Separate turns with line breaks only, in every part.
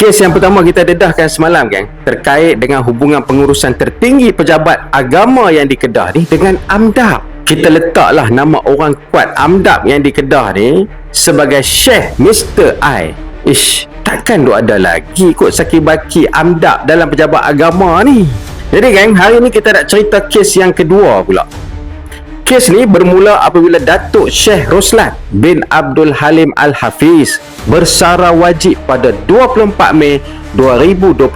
Kes yang pertama kita dedahkan semalam gang, terkait dengan hubungan pengurusan tertinggi pejabat agama yang di Kedah ni dengan AMDAP. Kita letaklah nama orang kuat AMDAP yang di Kedah ni sebagai Syekh Mr. I. Takkan duk ada lagi kot saki-baki AMDAP dalam pejabat agama ni. Jadi gang, hari ni kita nak cerita kes yang kedua pula. Kes ni bermula apabila Datuk Syekh Roslan bin Abdul Halim Al-Hafiz bersara wajib pada 24 Mei 2022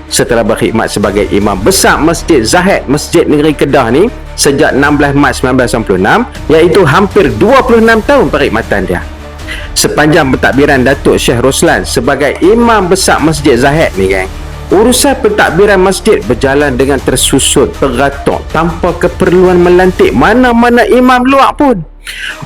setelah berkhidmat sebagai Imam Besar Masjid Zahid Masjid Negeri Kedah ni sejak 16 Mac 1996, iaitu hampir 26 tahun perkhidmatan dia. Sepanjang pentadbiran Datuk Syekh Roslan sebagai Imam Besar Masjid Zahid ni gang, urusan pentadbiran masjid berjalan dengan tersusun, teratur tanpa keperluan melantik mana-mana imam luar pun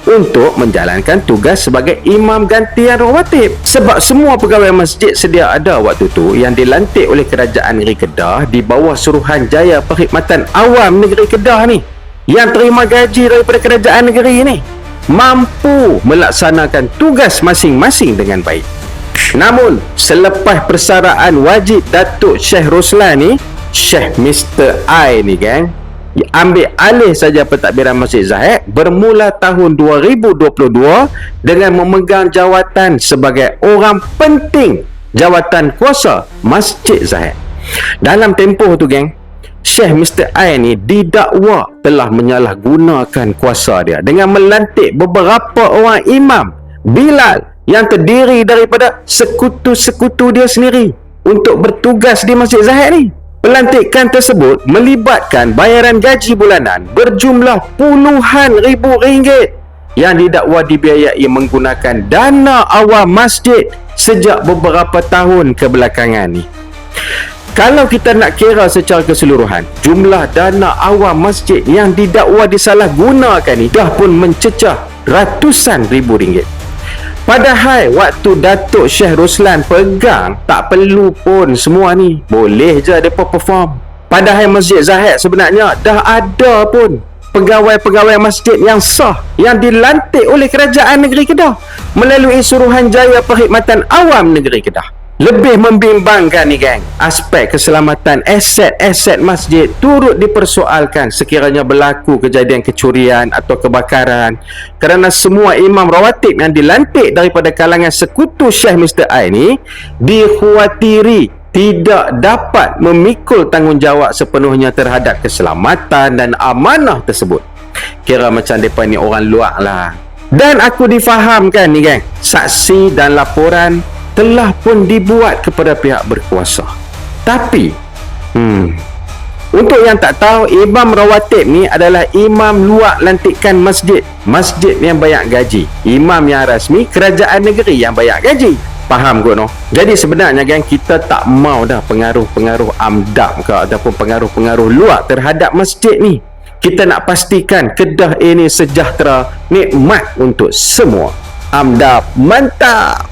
untuk menjalankan tugas sebagai imam gantian rawatib. Sebab semua pegawai masjid sedia ada waktu tu yang dilantik oleh Kerajaan Negeri Kedah di bawah Suruhanjaya Perkhidmatan Awam Negeri Kedah ni, yang terima gaji daripada kerajaan negeri ni, mampu melaksanakan tugas masing-masing dengan baik. Namun selepas persaraan wajib Datuk Syekh Roslan ni, Syekh Mr. I ni gang ambil alih saja pentadbiran Masjid Zahid bermula tahun 2022 dengan memegang jawatan sebagai orang penting jawatan kuasa Masjid Zahid. Dalam tempoh tu gang, Syekh Mr. I ni didakwa telah menyalahgunakan kuasa dia dengan melantik beberapa orang imam Bilal yang terdiri daripada sekutu-sekutu dia sendiri untuk bertugas di Masjid Zahid ni. Pelantikan tersebut melibatkan bayaran gaji bulanan berjumlah puluhan ribu ringgit yang didakwa dibiayai menggunakan dana awam masjid sejak beberapa tahun kebelakangan ni. Kalau kita nak kira secara keseluruhan, jumlah dana awam masjid yang didakwa disalahgunakan ni dah pun mencecah ratusan ribu ringgit. Padahal waktu Datuk Syekh Roslan pegang, tak perlu pun semua ni, boleh je mereka perform. Padahal Masjid Zahid sebenarnya dah ada pun pegawai-pegawai masjid yang sah yang dilantik oleh Kerajaan Negeri Kedah melalui Suruhanjaya Perkhidmatan Awam Negeri Kedah. Lebih membimbangkan ni gang, aspek keselamatan aset-aset masjid turut dipersoalkan sekiranya berlaku kejadian kecurian atau kebakaran, kerana semua imam rawatib yang dilantik daripada kalangan sekutu Syekh Mr. I ni dikhawatiri tidak dapat memikul tanggungjawab sepenuhnya terhadap keselamatan dan amanah tersebut. Kira macam mereka ni orang luar lah. Dan aku difahamkan ni gang, saksi dan laporan telah pun dibuat kepada pihak berkuasa. Tapi untuk yang tak tahu, imam rawatib ni adalah imam luar lantikan masjid, masjid yang bayar gaji. Imam yang rasmi kerajaan negeri yang bayar gaji. Faham kot no? Jadi sebenarnya kan kita tak mau dah pengaruh-pengaruh AMDAP ke ataupun pengaruh-pengaruh luar terhadap masjid ni. Kita nak pastikan Kedah ini sejahtera, nikmat untuk semua. AMDAP mantap.